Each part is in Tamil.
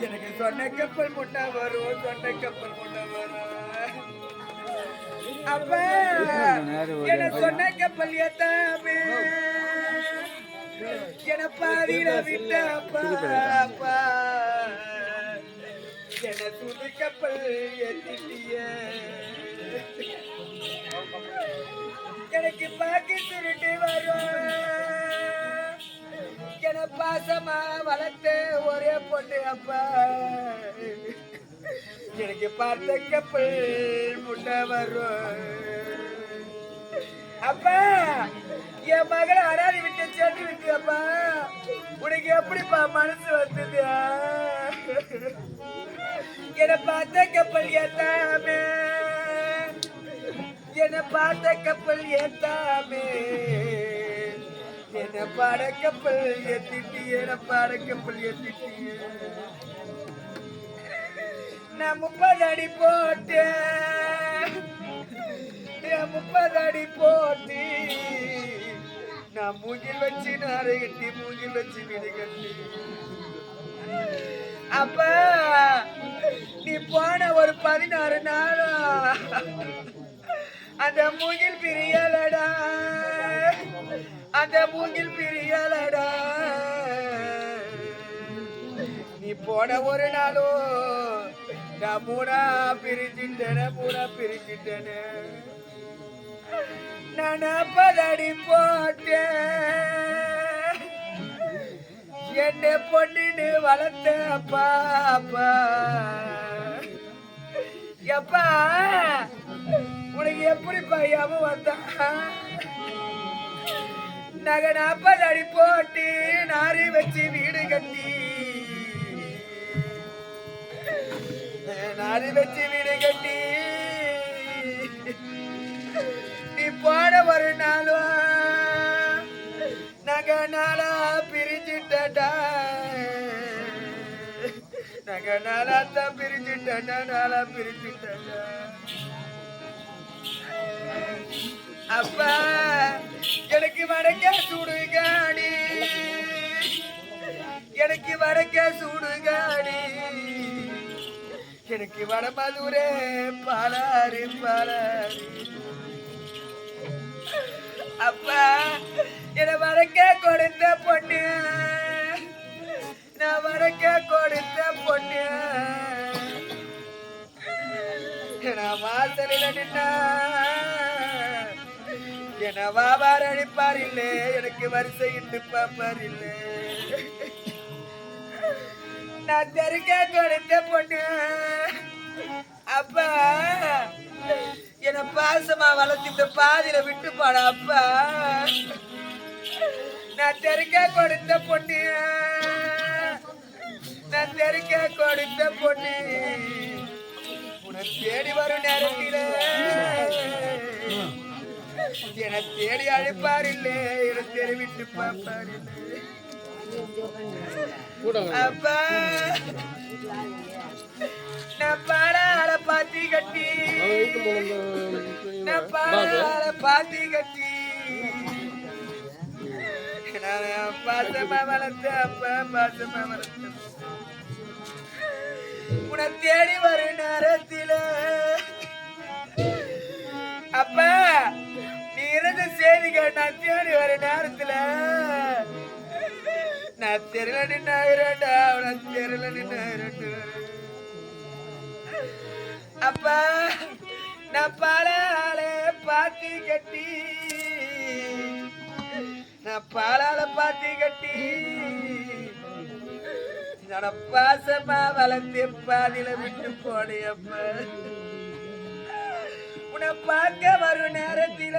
எனக்கு சொன்ன கப்பல் முன்னா வரும், சொன்ன கப்பல் முன்னா வரும். அப்ப என்ன சொன்ன கப்பல் ஏத்தாமே என பாதியில விட்ட அப்பா அப்பா என்ன சுடு கப்பல் ஏத்திட்டிய எனக்கு பாக்கி சுருட்டு வரும் என பாசமா வளர்த்து ஒரே பொண்ணு அப்பா எனக்கு பார்த்த கப்பல் முன்ன வரும் அப்பா என் மகளை அடாதி விட்டு சேர்த்து விட்டு அப்பா உனக்கு எப்படிப்பா மனசு வந்தது என்னை பார்த்த கப்பல் ஏத்தாமே என்னை பார்த்த கப்பல் ஏத்தாமே என்ன பாட கப்பல் ஏத்திட்டி என்ன பாட கப்பல் ஏத்திட்டி நான் 30 அடி போட்டேன் 30 அடி போட்டி நான் மூங்கில் வச்சு நாரை கட்டி மூங்கில் வச்சு வீடு கட்டி அப்ப நீ போன ஒரு 16 நாளும் அந்த மூங்கில் பிரியலடா அந்த மூங்கில் பிரியலடா நீ போன ஒரு நாளும் நான் மூணா பிரிச்சுட்டேனே நான் 40 அடி போட்டேன் என்ன பொண்ணுன்னு வளர்த்த அப்பா அப்பா எப்பா உனக்கு எப்படி பையாம வந்தான் நாங்க 40 அடி போட்டு நாரி வச்சு வீடு கட்டி நாரி வச்சு வீடு கட்டி நீ போன ஒரு நாளும் நாங்க நாளா பிரிச்சுட்டா நாங்க நாளாத்தான் பிரிச்சுட்டா நாளா பிரிச்சுட்டா அப்பா எனக்கு வடக்க சுடுகாடி எனக்கு வடக்க சுடுகாடி எனக்கு வட மதுரே பாலாரி பாலாரி அப்பா என வடக்க கொடுத்த பொண்ணு நான் வடக்க கொடுத்த பொண்ணு நான் வாசலில் நின்னா என வாபார் அடிப்பார் இல்லை எனக்கு வரிசை இட்டு பாப்பார் இல்லை நான் தெருக்க கொடுத்த பொண்ணு அப்பா என்ன பாசமா வளர்த்து பாதியில விட்டு போட அப்பா நான் தெருக்க கொடுத்த பொண்ணு நான் தெருக்க கொடுத்த பொண்ணு உன்னை தேடி வரும் நேரத்தில என தேடி அழைப்பார் இல்லை என தெரிவித்து பார்ப்பார் இல்லை அப்பா நான் பாடால பாத்தி கட்டி நான் பாடால பாத்தி கட்டி நான் பாசமா வளர்த்த அப்பா பாசமா வளர்த்த உன்னை தேடி வரும் நேரத்தில அப்பா நீ இருந்த செய்திகள் நான் தேடி வரும் நேரத்துல நான் தெரியல நின்னாயிரண்டா நான் தெரியல நின்னாயிரண்டு அப்பா நான் பாலால பாத்தி கட்டி நான் பாலால பாத்தி கட்டி நான் பாசமா வளர்ந்து பாதியில விட்டு போனேப்பா உன்னை பார்க்க வரும் நேரத்தில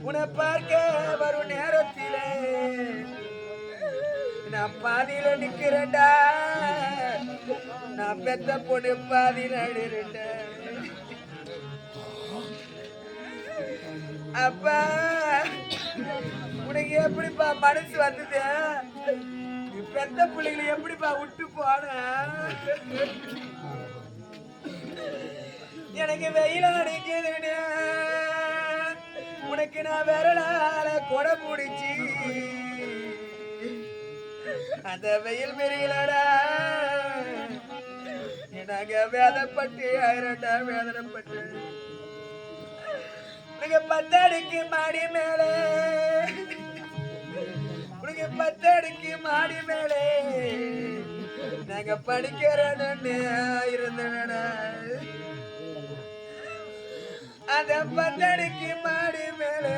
உன்னை பார்க்க வரும் நேரத்தில நான் பாதியில நிக்கிறேன்டா நான் பெத்த பொண்ணு பாதியில அடிறேன்டா அப்பா உனக்கு எப்படிப்பா மனசு வந்தது நீ பெத்த பிள்ளைகளை எப்படிப்பா விட்டு போன எனக்கு வெயில அடிக்குதுன்னு உனக்கு நான் விரலால கொடை பிடிச்சி அந்த வெயில் மெரியலடா நாங்க வேதப்பட்டு ஆயிரண்டா வேதனைப்பட்டு உனக்கு பத்தடிக்கு மாடி மேலே உனக்கு பத்தடிக்கு மாடி மேலே நாங்க படிக்கிறேன்னு இருந்தடா அந்த பத்தடிக்கு மாடி மேலே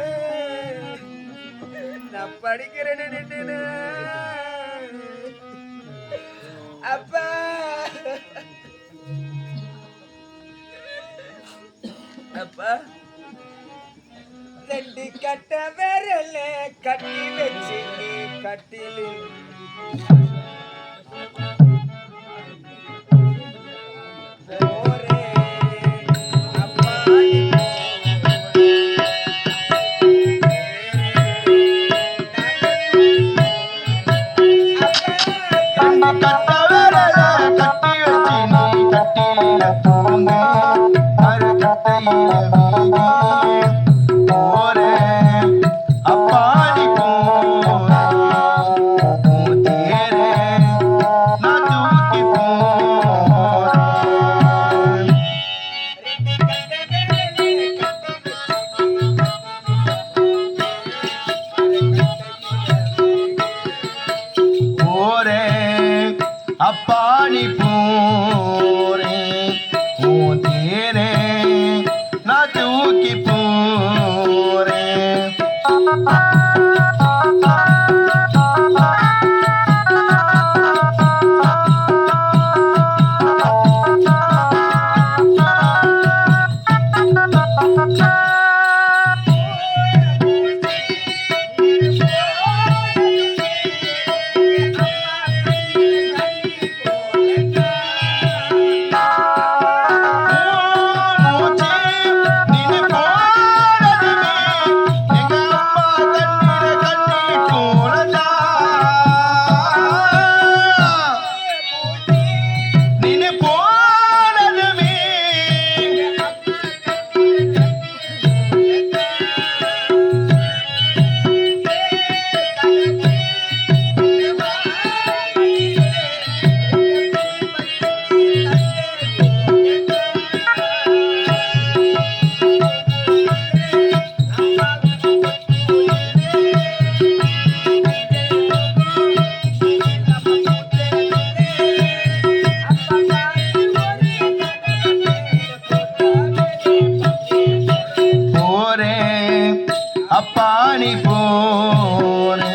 நான் படிக்கிறேன்னு அப்பா அப்பா ரெண்டு கட்ட விரல கட்டி வச்சு நீ கட்டிலு அப்பானி போரே உன் தேரே நான் தூக்கி போரே அப்பானி போனே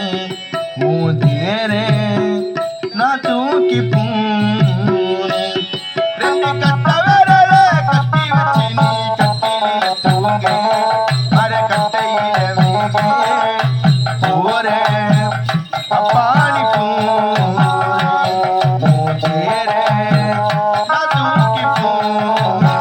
மூதேரே நான் தூக்கி போனே ரெண்டு கட்ட விரல கட்டி வச்சு நீ கட்டில தூங்க அர கட்டையில வேகே போரே அப்பானி போனே மூதேரே நான் தூக்கி போனே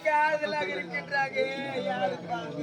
எனக்கு ஆறுதலாக இருக்கின்றாங்க யாருக்காக